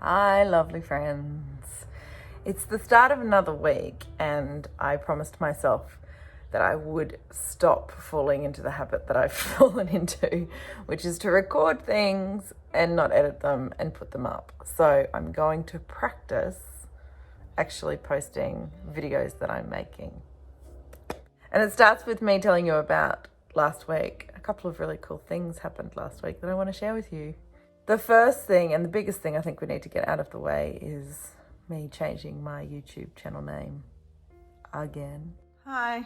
Hi, lovely friends. It's the start of another week, and I promised myself that I would stop falling into the habit that I've fallen into, which is to record things and not edit them and put them up. So I'm going to practice actually posting videos that I'm making. And it starts with me telling you about last week. A couple of really cool things happened last week that I want to share with you. The first thing and the biggest thing I think we need to get out of the way is me changing my YouTube channel name again. Hi.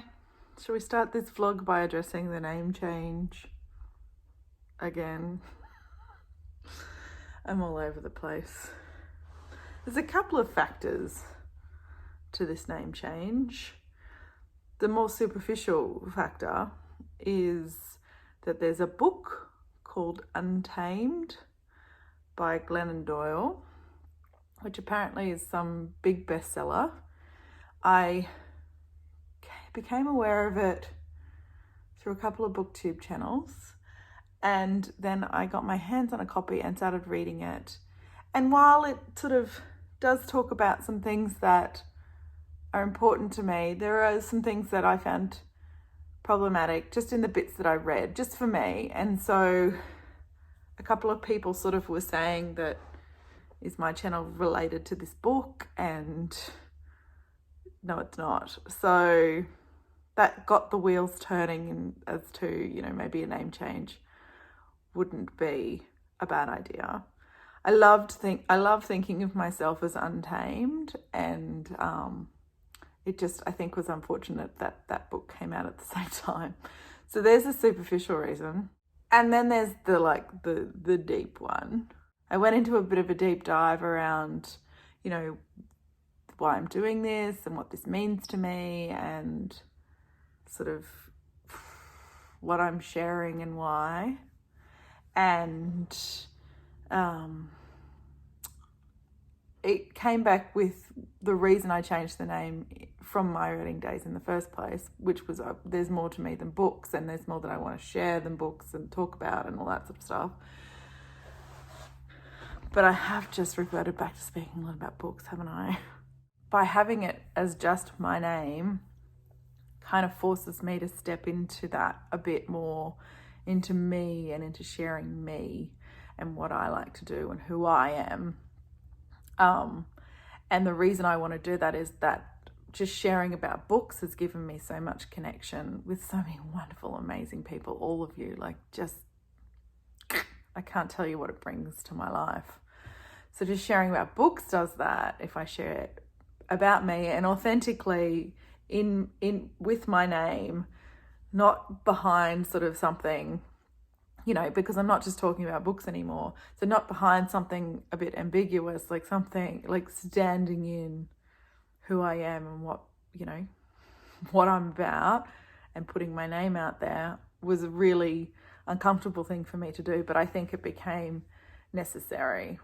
Shall we start this vlog by addressing the name change again? I'm all over the place. There's a couple of factors to this name change. The more superficial factor is that there's a book called Untamed by Glennon Doyle, which apparently is some big bestseller. I became aware of it through a couple of booktube channels, and then I got my hands on a copy and started reading it. And while it sort of does talk about some things that are important to me, there are some things that I found problematic just in the bits that I read, just for me. And so a couple of people sort of were saying that, is my channel related to this book? And no, it's not. So that got the wheels turning as to, maybe a name change wouldn't be a bad idea. I love thinking of myself as Untamed, and it just, I think, was unfortunate that that book came out at the same time. So there's a superficial reason. And then there's the deep one. I went into a bit of a deep dive around, why I'm doing this and what this means to me and sort of what I'm sharing and why. And it came back with the reason I changed the name from my writing days in the first place, which was there's more to me than books, and there's more that I want to share than books and talk about and all that sort of stuff. But I have just reverted back to speaking a lot about books, haven't I? By having it as just my name kind of forces me to step into that a bit more, into me and into sharing me and what I like to do and who I am. And the reason I want to do that is that just sharing about books has given me so much connection with so many wonderful, amazing people, all of you, I can't tell you what it brings to my life. So just sharing about books does that. If I share about me and authentically in with my name, not behind sort of something, because I'm not just talking about books anymore. So not behind something a bit ambiguous, like something like standing in who I am and what I'm about, and putting my name out there was a really uncomfortable thing for me to do, but I think it became necessary.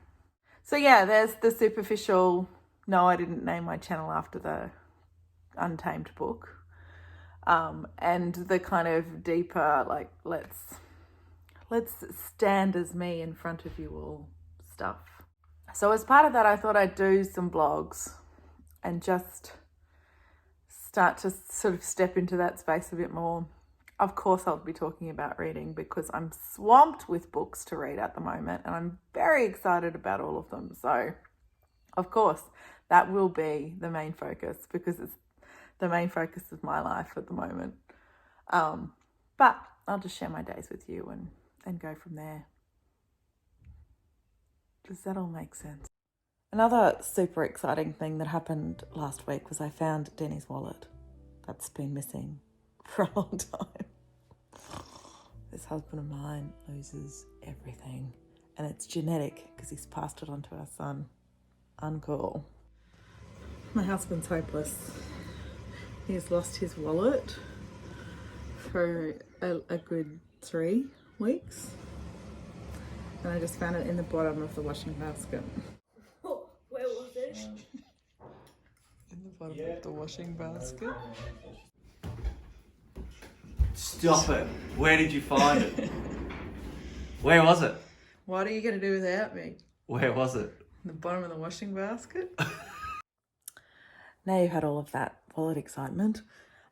So yeah, there's the superficial, no, I didn't name my channel after the Untamed book. And the kind of deeper, let's stand as me in front of you all stuff. So as part of that, I thought I'd do some blogs and just start to sort of step into that space a bit more. Of course, I'll be talking about reading because I'm swamped with books to read at the moment, and I'm very excited about all of them. So, of course, that will be the main focus because it's the main focus of my life at the moment. But I'll just share my days with you and go from there. Does that all make sense? Another super exciting thing that happened last week was I found Denny's wallet. That's been missing for a long time. This husband of mine loses everything, and it's genetic because he's passed it on to our son. Uncool. My husband's hopeless. He's lost his wallet for a good 3 weeks, and I just found it in the bottom of the washing basket. Where was it? In the bottom of the washing basket. Stop it. Where did you find it? Where was it? What are you going to do without me? Where was it? The bottom of the washing basket. Now you've had all of that wallet excitement.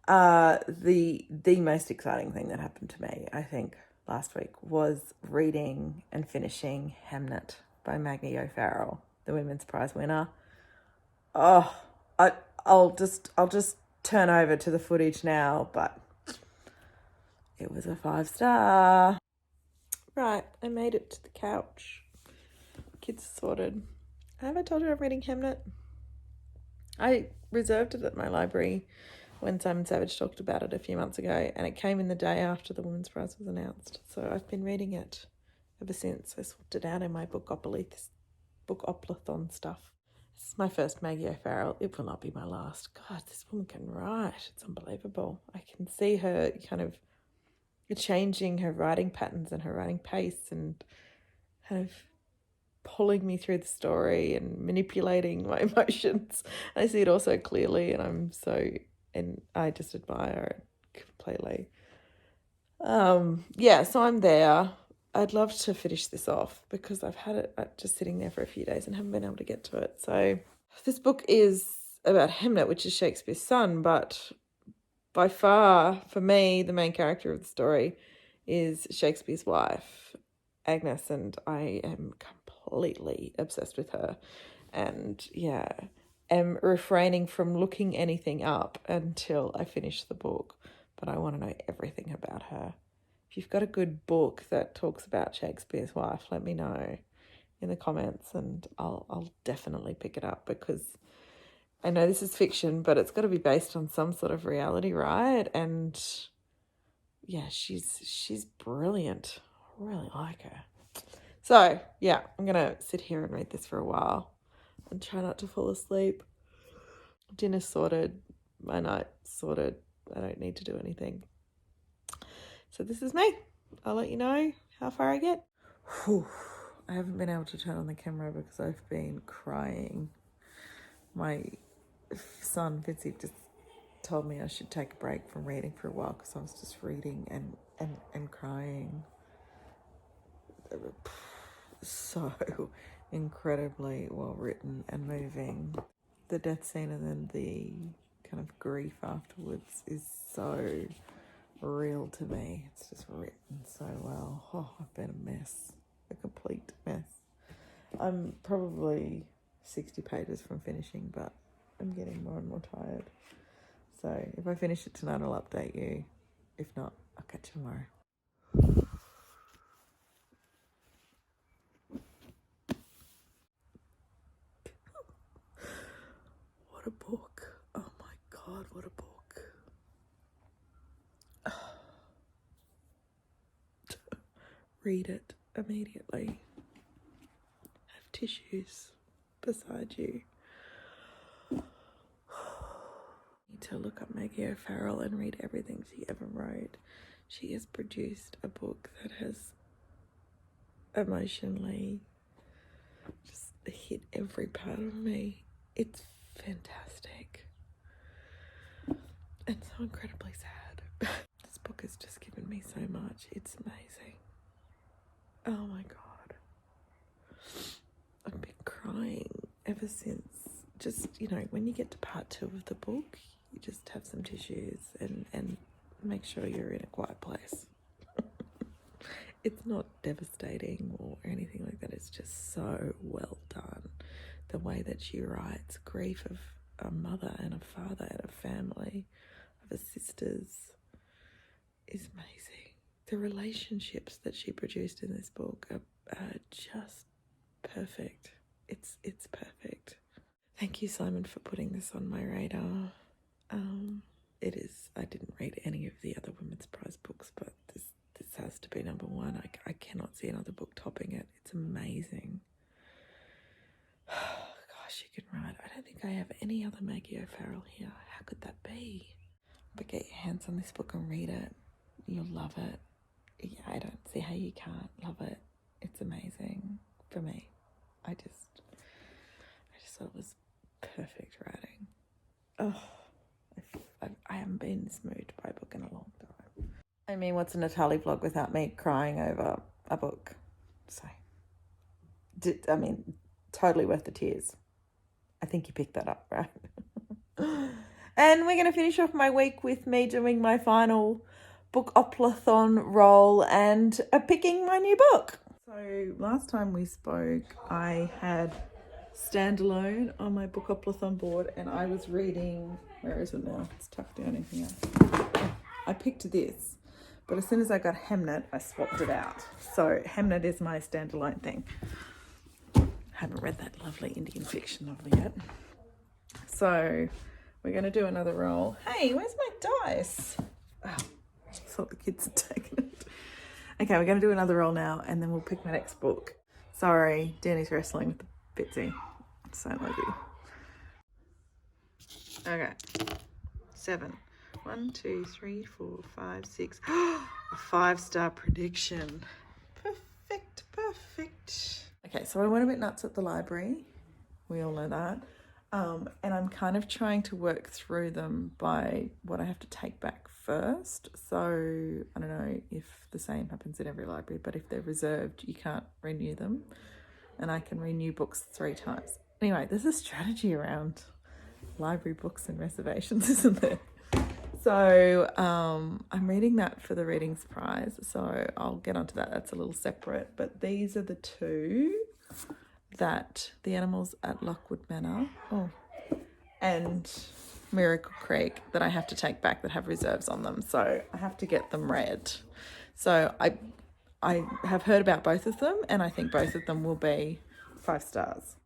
The most exciting thing that happened to me, I think, last week was reading and finishing Hamnet by Maggie O'Farrell, the Women's Prize winner. Oh, I'll just turn over to the footage now, but it was a 5-star. Right, I made it to the couch. Kids are sorted. Have I told you I'm reading Hamnet? I reserved it at my library when Simon Savage talked about it a few months ago, and it came in the day after the Women's Prize was announced. So I've been reading it ever since. I swapped it out in my bookoplathon stuff. This is my first Maggie O'Farrell. It will not be my last. God, this woman can write. It's unbelievable. I can see her kind of changing her writing patterns and her writing pace and kind of pulling me through the story and manipulating my emotions. I see it all so clearly, and I just admire it completely. So I'm there. I'd love to finish this off because I've had it just sitting there for a few days and haven't been able to get to it. So this book is about Hamnet, which is Shakespeare's son, but by far, for me, the main character of the story is Shakespeare's wife, Agnes, and I am completely obsessed with her. And am refraining from looking anything up until I finish the book, but I want to know everything about her. If you've got a good book that talks about Shakespeare's wife, let me know in the comments and I'll definitely pick it up, because I know this is fiction, but it's got to be based on some sort of reality, right? And yeah, she's brilliant. I really like her. So yeah, I'm going to sit here and read this for a while and try not to fall asleep. Dinner's sorted, my night sorted. I don't need to do anything. So this is me. I'll let you know how far I get. Whew. I haven't been able to turn on the camera because I've been crying. My son, Vincy, just told me I should take a break from reading for a while because I was just reading and crying. So incredibly well written and moving. The death scene and then the kind of grief afterwards is so real to me. It's just written so well. Oh, I've been a mess, a complete mess. I'm probably 60 pages from finishing, but I'm getting more and more tired. So if I finish it tonight, I'll update you. If not, I'll catch you tomorrow. What a book. Oh my God, what a book. Read it immediately. Have tissues beside you. Need to look up Maggie O'Farrell and read everything she ever wrote. She has produced a book that has emotionally just hit every part of me. It's fantastic and so incredibly sad. This book has just given me so much. It's amazing. Oh my God. I've been crying ever since. Just, when you get to part 2 of the book, you just have some tissues and make sure you're in a quiet place. It's not devastating or anything like that. It's just so well done. The way that she writes grief of a mother and a father and a family, of her sisters, is amazing. The relationships that she produced in this book are just perfect. It's perfect. Thank you, Simon, for putting this on my radar. It is. I didn't read any of the other Women's Prize books, but this has to be number 1. I cannot see another book topping it. It's amazing. Gosh, you can write. I don't think I have any other Maggie O'Farrell here. How could that be? But get your hands on this book and read it. You'll love it. Yeah, I don't see how you can't love it. It's amazing for me. I just thought it was perfect writing. Oh, I haven't been this moved by a book in a long time. I mean, what's a Natalie vlog without me crying over a book? So, totally worth the tears. I think you picked that up, right? And we're going to finish off my week with me doing my final book-oplathon roll and picking my new book. So last time we spoke, I had Standalone on my book-oplathon board, and I was reading, where is it now? It's tucked down in here. I picked this, but as soon as I got Hamnet, I swapped it out. So Hamnet is my standalone thing. Haven't read that lovely Indian fiction novel yet. So we're going to do another roll. Hey, where's my dice? Oh, I thought the kids had taken it. Okay, we're going to do another roll now, and then we'll pick my next book. Sorry, Danny's wrestling with the Bitsy. It's so noisy. Okay. 7. 1, 2, 3, 4, 5, 6. A 5-star prediction. Perfect. Okay, so I went a bit nuts at the library. We all know that. And I'm kind of trying to work through them by what I have to take back first. So I don't know if the same happens in every library, but if they're reserved, you can't renew them. And I can renew books 3 times. Anyway, there's a strategy around library books and reservations, isn't there? So I'm reading that for the Readings Prize, so I'll get onto that. That's a little separate. But these are the 2 that The Animals at Lockwood Manor and Miracle Creek that I have to take back that have reserves on them. So I have to get them read. So I have heard about both of them, and I think both of them will be 5 stars.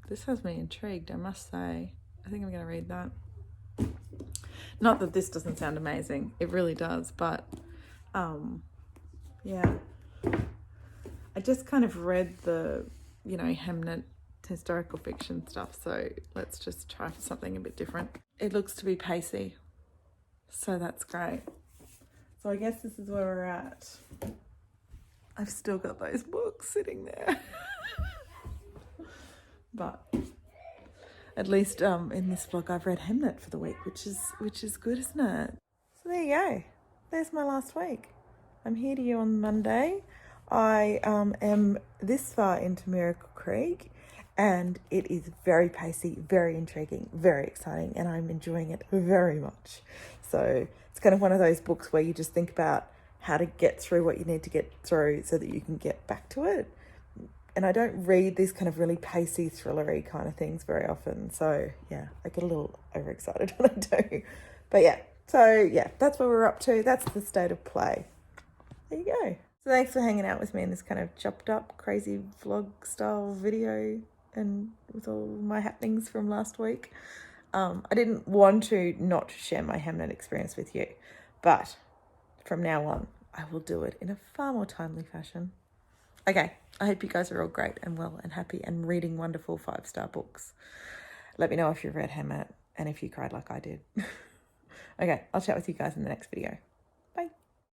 This has me intrigued, I must say. I think I'm going to read that. Not that this doesn't sound amazing. It really does, but yeah. I just kind of read the, Hamnet historical fiction stuff, so let's just try for something a bit different. It looks to be pacey, so that's great. So I guess this is where we're at. I've still got those books sitting there. But at least in this vlog I've read Hamnet for the week, which is good, isn't it? So there you go. There's my last week. I'm here to you on Monday. I am this far into Miracle Creek, and it is very pacey, very intriguing, very exciting, and I'm enjoying it very much. So it's kind of one of those books where you just think about how to get through what you need to get through so that you can get back to it. And I don't read these kind of really pacey, thrillery kind of things very often. So yeah, I get a little overexcited when I do. But yeah, so yeah, that's what we're up to. That's the state of play. There you go. So thanks for hanging out with me in this kind of chopped up, crazy vlog style video and with all my happenings from last week. I didn't want to not share my Hamnet experience with you, but from now on, I will do it in a far more timely fashion. Okay, I hope you guys are all great and well and happy and reading wonderful 5-star books. Let me know if you've read Hamnet and if you cried like I did. Okay, I'll chat with you guys in the next video.